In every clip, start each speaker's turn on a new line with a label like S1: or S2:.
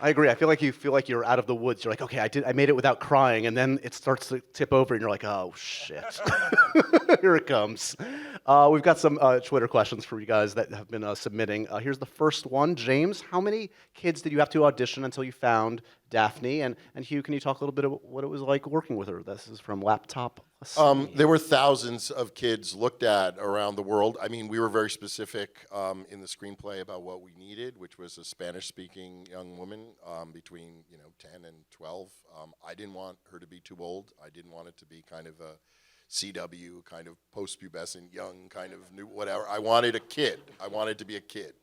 S1: I agree. I feel like you're out of the woods. You're like, okay, I made it without crying, and then it starts to tip over, and you're like, oh shit, here it comes. We've got some Twitter questions for you guys that have been submitting. Here's the first one, James. How many kids did you have to audition until you found Daphne? And Hugh, can you talk a little bit about what it was like working with her? This is from Laptop.
S2: There were thousands of kids looked at around the world. I mean, we were very specific in the screenplay about what we needed, which was a Spanish-speaking young woman between 10 and 12. I didn't want her to be too old. I didn't want it to be kind of a CW, kind of post-pubescent, young, kind of new, whatever. I wanted a kid. I wanted to be a kid.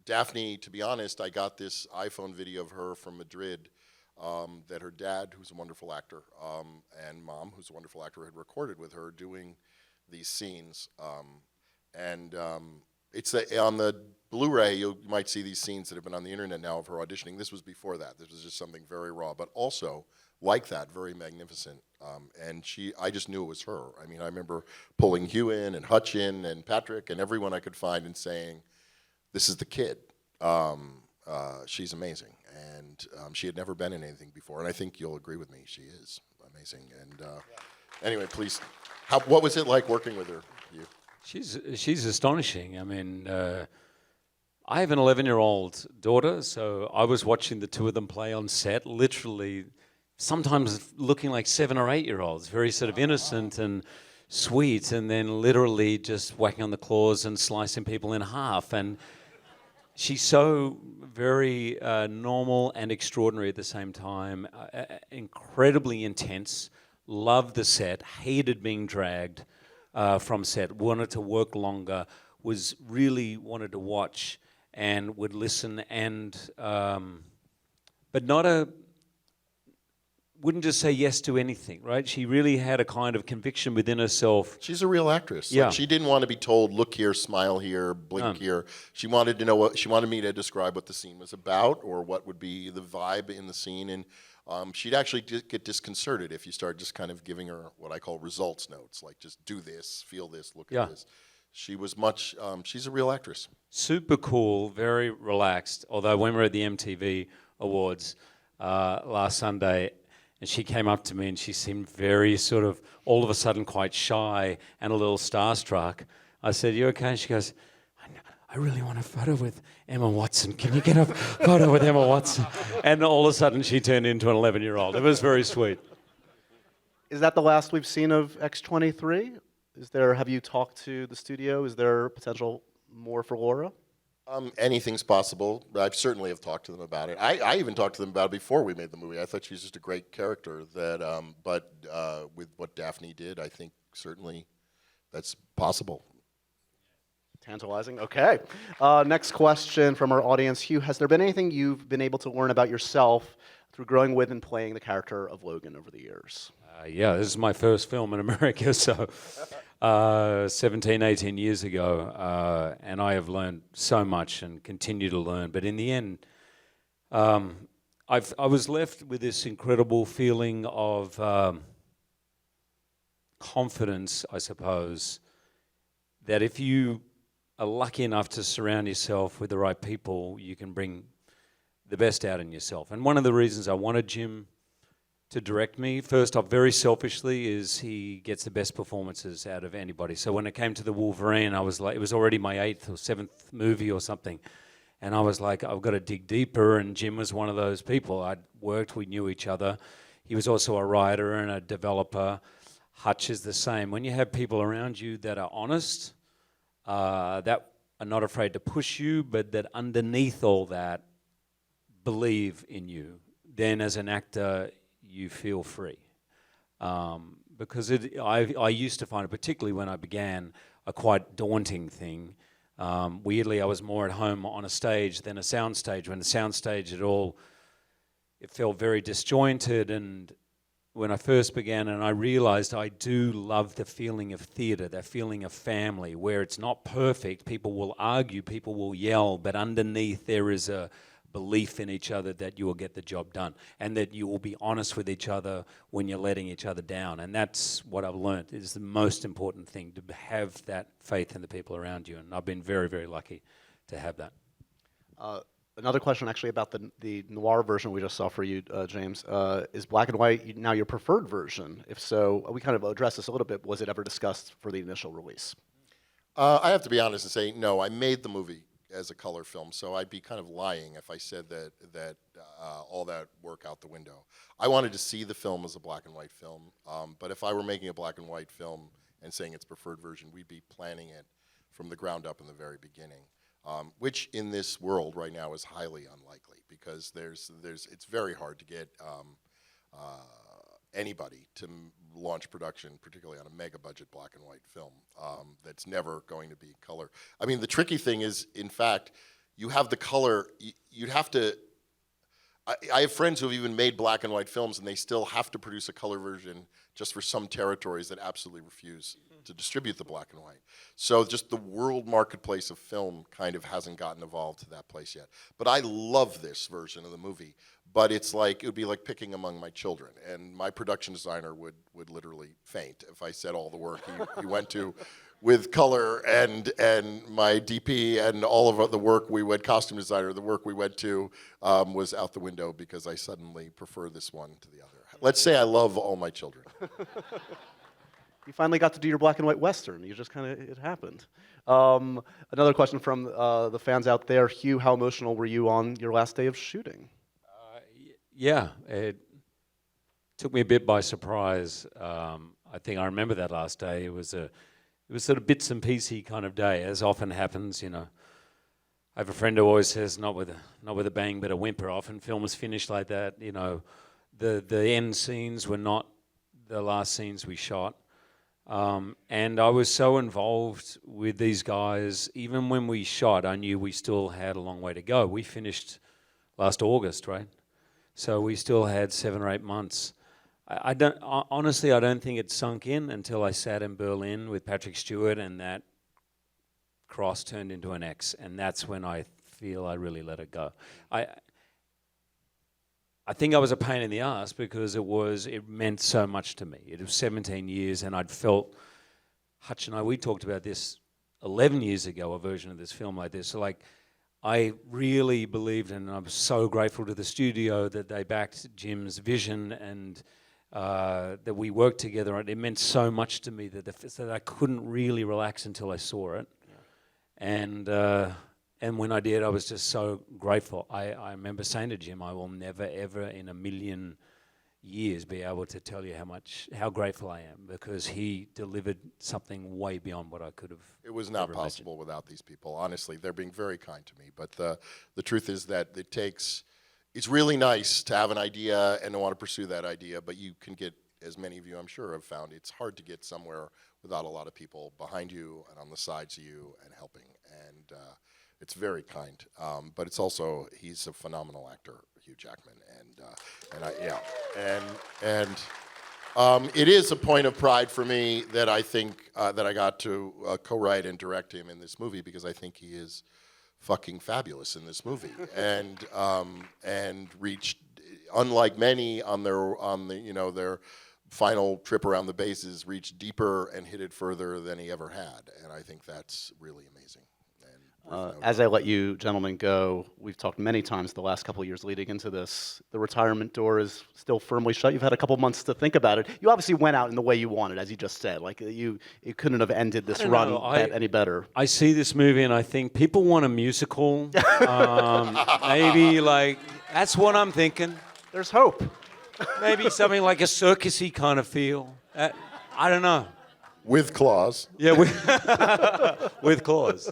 S2: Daphne, to be honest, I got this iPhone video of her from Madrid that her dad, who's a wonderful actor, and mom, who's a wonderful actor, had recorded with her doing these scenes. It's on the Blu-ray, you might see these scenes that have been on the internet now of her auditioning. This was before that. This was just something very raw, but also, like that, very magnificent. I just knew it was her. I mean, I remember pulling Hugh in, and Hutch in, and Patrick, and everyone I could find and saying, this is the kid. She's amazing. And she had never been in anything before, and I think you'll agree with me. She is amazing. And anyway, please, what was it like working with her? You?
S3: She's astonishing. I mean, I have an 11-year-old daughter, so I was watching the two of them play on set, literally, sometimes looking like 7 or 8-year-olds, very sort of innocent and sweet, and then literally just whacking on the claws and slicing people in half. And she's so very normal and extraordinary at the same time, incredibly intense, loved the set, hated being dragged from set, wanted to work longer, was really wanted to watch and would listen, and but wouldn't just say yes to anything, right? She really had a kind of conviction within herself.
S2: She's a real actress.
S3: Yeah.
S2: Like, she didn't want to be told, look here, smile here, blink here. She wanted to know she wanted me to describe what the scene was about or what would be the vibe in the scene. And she'd actually get disconcerted if you start just kind of giving her what I call results notes, like just do this, feel this, look at this. She was she's a real actress.
S3: Super cool, very relaxed. Although when we were at the MTV Awards last Sunday, and she came up to me and she seemed very sort of, all of a sudden quite shy and a little starstruck. I said, you okay? And she goes, I really want a photo with Emma Watson. Can you get a photo with Emma Watson? And all of a sudden she turned into an 11-year-old. It was very sweet.
S1: Is that the last we've seen of X-23? Have you talked to the studio? Is there potential more for Laura?
S2: Anything's possible. I certainly have talked to them about it. I even talked to them about it before we made the movie. I thought she was just a great character. But with what Daphne did, I think certainly that's possible.
S1: Tantalizing. Okay. Next question from our audience. Hugh, has there been anything you've been able to learn about yourself through growing with and playing the character of Logan over the years?
S3: Yeah, this is my first film in America, so 17, 18 years ago, and I have learned so much and continue to learn. But in the end, I was left with this incredible feeling of confidence, I suppose, that if you are lucky enough to surround yourself with the right people, you can bring the best out in yourself. And one of the reasons I wanted Jim to direct me, first off, very selfishly, is he gets the best performances out of anybody. So when it came to the Wolverine, I was like, it was already my 8th or 7th movie or something. And I was like, I've got to dig deeper, and Jim was one of those people. I'd worked, we knew each other. He was also a writer and a developer. Hutch is the same. When you have people around you that are honest, that are not afraid to push you, but that underneath all that believe in you, then as an actor, you feel free. Because I used to find it, particularly when I began, a quite daunting thing. Weirdly, I was more at home on a stage than a sound stage. When the sound stage it felt very disjointed. And when I first began, and I realized I do love the feeling of theater, that feeling of family, where it's not perfect, people will argue, people will yell, but underneath there is a belief in each other that you will get the job done, and that you will be honest with each other when you're letting each other down. And that's what I've learned is the most important thing, to have that faith in the people around you. And I've been very, very lucky to have that.
S1: Another question actually about the noir version we just saw for you, James. Is black and white now your preferred version? If so, we kind of addressed this a little bit. Was it ever discussed for the initial release?
S2: I have to be honest and say, no, I made the movie as a color film, so I'd be kind of lying if I said that all that work out the window. I wanted to see the film as a black and white film, but if I were making a black and white film and saying its preferred version, we'd be planning it from the ground up in the very beginning, which in this world right now is highly unlikely because it's very hard to get anybody to launch production, particularly on a mega budget black and white film that's never going to be color. I mean, the tricky thing is, in fact, you have the color, you'd have to, I have friends who have even made black and white films and they still have to produce a color version just for some territories that absolutely refuse to distribute the black and white. So just the world marketplace of film kind of hasn't gotten evolved to that place yet. But I love this version of the movie, but it's like, it would be like picking among my children. And my production designer would literally faint if I said all the work he went to with color and my DP and all of the work we went, costume designer, the work we went to was out the window because I suddenly prefer this one to the other. Let's say I love all my children.
S1: You finally got to do your black and white Western. You just kind of, it happened. Another question from the fans out there. Hugh, how emotional were you on your last day of shooting?
S3: Yeah, it took me a bit by surprise. I think I remember that last day. It was sort of bits and piecey kind of day, as often happens, you know. I have a friend who always says, not with a bang, but a whimper. Often films finish like that, you know. The end scenes were not the last scenes we shot. And I was so involved with these guys, even when we shot, I knew we still had a long way to go. We finished last August, right? So we still had 7 or 8 months. Honestly, I don't think it sunk in until I sat in Berlin with Patrick Stewart and that cross turned into an X, and that's when I feel I really let it go. I think I was a pain in the ass because it meant so much to me. It was 17 years and I'd felt, Hutch and I, we talked about this 11 years ago, a version of this film like this. So like, I really believed, and I'm so grateful to the studio that they backed Jim's vision and that we worked together. It meant so much to me that I couldn't really relax until I saw it. Yeah. And when I did, I was just so grateful. I remember saying to Jim, I will never, ever in a million years be able to tell you how grateful I am, because he delivered something way beyond what I could have.
S2: It was not possible without these people. Honestly, they're being very kind to me. But the truth is that it's really nice to have an idea and to want to pursue that idea, but you can get, as many of you I'm sure have found, it's hard to get somewhere without a lot of people behind you and on the sides of you and helping. And it's very kind, but it's also, he's a phenomenal actor, Hugh Jackman, and it is a point of pride for me that I think that I got to co-write and direct him in this movie, because I think he is fucking fabulous in this movie, and reached, unlike many on their final trip around the bases, reached deeper and hit it further than he ever had, and I think that's really amazing.
S1: As I let you gentlemen go, we've talked many times the last couple of years leading into this. The retirement door is still firmly shut. You've had a couple months to think about it. You obviously went out in the way you wanted, as you just said. Like it couldn't have ended this run any better.
S3: I see this movie and I think people want a musical. Maybe like, that's what I'm thinking.
S1: There's hope.
S3: Maybe something like a circusy kind of feel. I don't know.
S2: With claws.
S3: Yeah, with claws.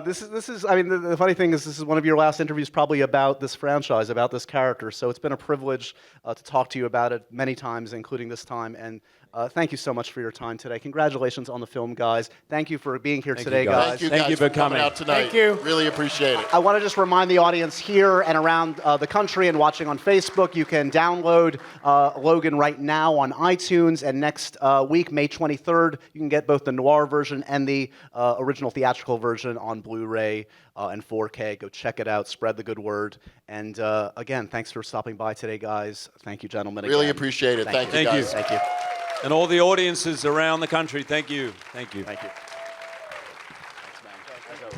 S1: This is. I mean, the funny thing is, this is one of your last interviews probably about this franchise, about this character. So it's been a privilege to talk to you about it many times, including this time. And thank you so much for your time today. Congratulations on the film, guys. Thank you for being here today, guys.
S2: Thank you for coming out tonight.
S1: Thank you.
S2: Really appreciate it.
S1: I want to just remind the audience here and around the country and watching on Facebook, you can download Logan right now on iTunes. And next week, May 23rd, you can get both the noir version and the original theatrical version on Blu-ray and 4K. Go check it out. Spread the good word. And again, thanks for stopping by today, guys. Thank you, gentlemen.
S2: Really appreciate it. Thank you, guys.
S1: Thank you.
S3: And all the audiences around the country, thank you. Thank you.
S1: Thank you. Thanks, man. As always.